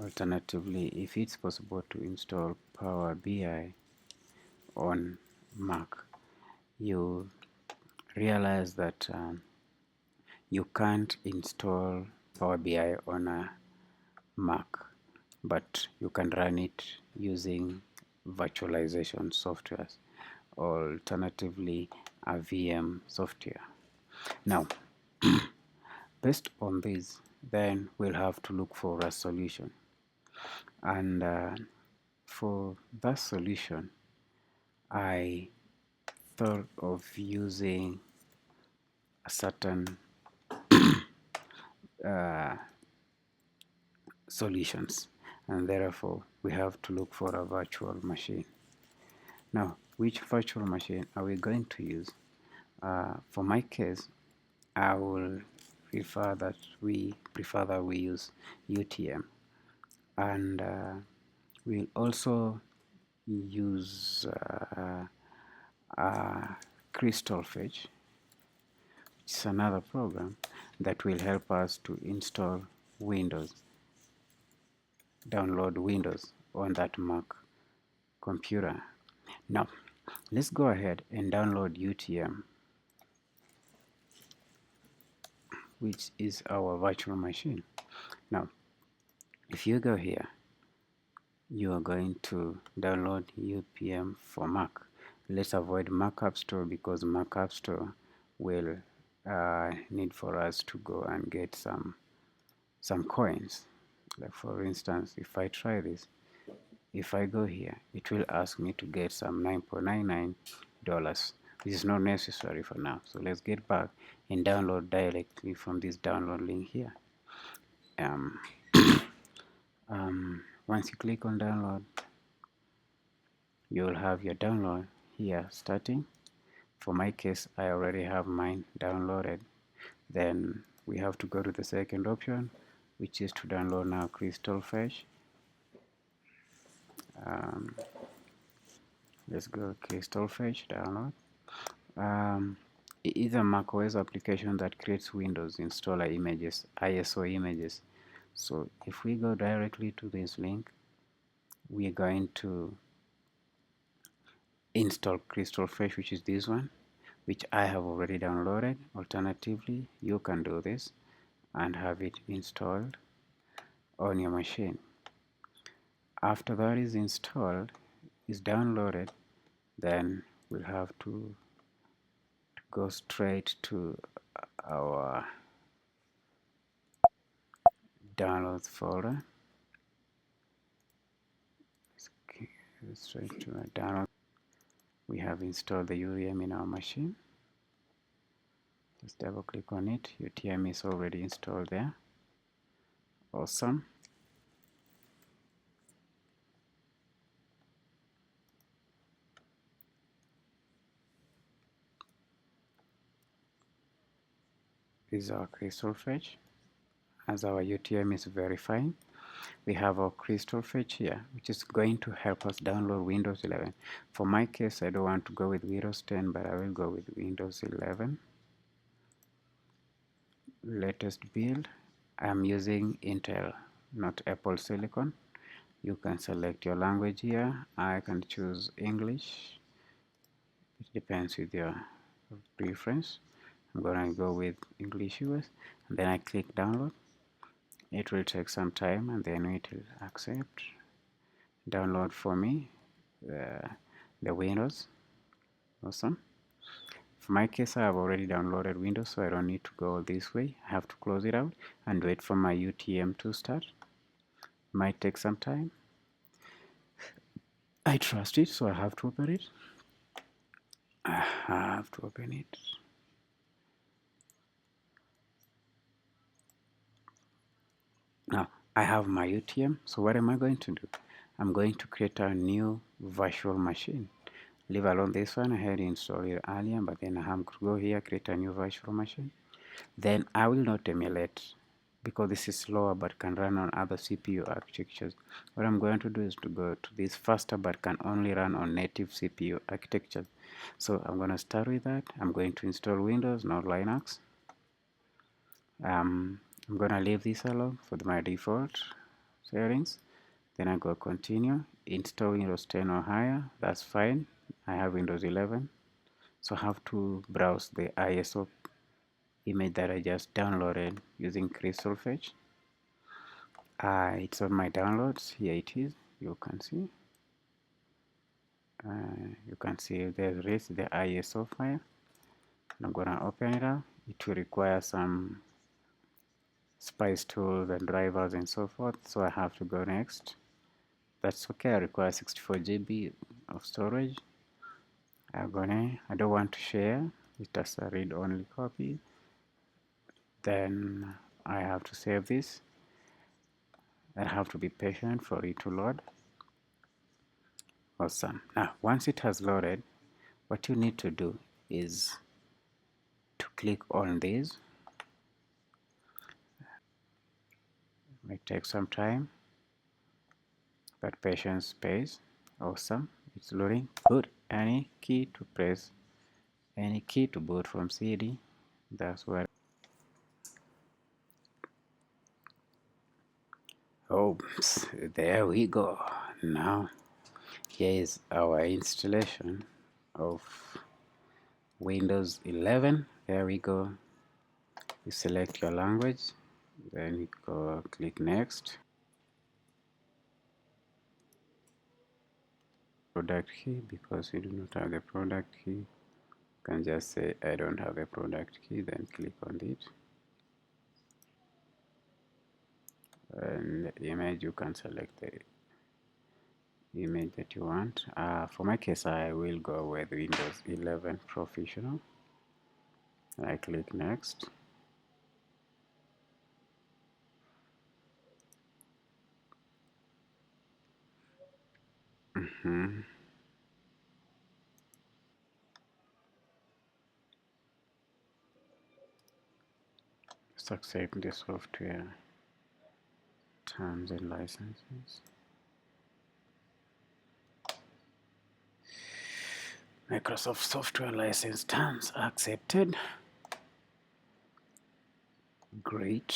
alternatively, if it's possible to install Powerbi on Mac, you realize that you can't install Powerbi on a Mac, but you can run it using virtualization softwares, alternatively a VM software. Now, based on this, then we'll have to look for a solution. And for that solution, I thought of using a certain solutions, and therefore we have to look for a virtual machine. Now, which virtual machine are we going to use? For my case, I will prefer that we use UTM, and we'll also use Crystal Fetch. It's another program that will help us to install Windows, download Windows on that Mac computer. Now, let's go ahead and download UTM, which is our virtual machine. Now, if you go here, you are going to download UTM for Mac. Let's avoid Mac App Store because Mac App Store will need for us to go and get some coins. Like for instance, if I try this, if I go here, it will ask me to get some $9.99. This is not necessary for now. So let's get back and download directly from this download link here. Once you click on download, you will have your download here starting. For my case, I already have mine downloaded. Then we have to go to the second option, which is to download now Crystal Fetch. Let's go Crystal Fetch, download. It is a macOS application that creates Windows installer images, ISO images. So if we go directly to this link, we are going to install Crystal Fetch, which is this one, which I have already downloaded. Alternatively, you can do this and have it installed on your machine. After that is installed, is downloaded, then we'll have to go straight to our downloads folder. Okay, straight to our download. We have installed the UTM in our machine. Just double click on it. UTM is already installed there. Awesome. This is our Crystal Fetch. As our UTM is verifying, we have our Crystal Fetch here, which is going to help us download Windows 11. For my case, I don't want to go with Windows 10, but I will go with Windows 11. Latest build. I'm using Intel, not Apple Silicon. You can select your language here. I can choose English. It depends with your preference. I'm gonna go with English US, and then I click download. It will take some time, and then it will accept. Download for me the Windows. Awesome. For my case, I have already downloaded Windows, so I don't need to go this way. I have to close it out and wait for my UTM to start. Might take some time. I trust it, so I have to open it. Now, I have my UTM, so what am I going to do? I'm going to create a new virtual machine. Leave alone this one, I had installed it earlier, but then I have to go here, create a new virtual machine. Then I will not emulate because this is slower but can run on other CPU architectures. What I'm going to do is to go to this faster but can only run on native CPU architecture. So I'm going to start with that. I'm going to install Windows, not Linux. I'm going to leave this alone for my default. settings. Then I go continue, install Windows 10 or higher. That's fine. I have Windows 11, so I have to browse the ISO image that I just downloaded using Crystal Fetch. It's on my downloads. Here it is. You can see. There's the ISO file. I'm gonna open it up. It will require some spice tools and drivers and so forth, so I have to go next. That's okay. I require 64 GB of storage. I don't want to share. It's just a read-only copy. Then I have to save this. I have to be patient for it to load. Awesome. Now, once it has loaded, what you need to do is to click on this. It might take some time, but patience pays. Awesome. It's loading. Put any key to press, any key to boot from CD. That's where. Oh, there we go. Now, here is our installation of Windows 11. There we go. You select your language, then you go click next. Product key, because we do not have the product key, you can just say I don't have a product key, then click on it. And the image, you can select the image that you want. For my case, I will go with Windows 11 Professional. I click next. Let's accept the software terms and licenses. Microsoft software license terms accepted. Great.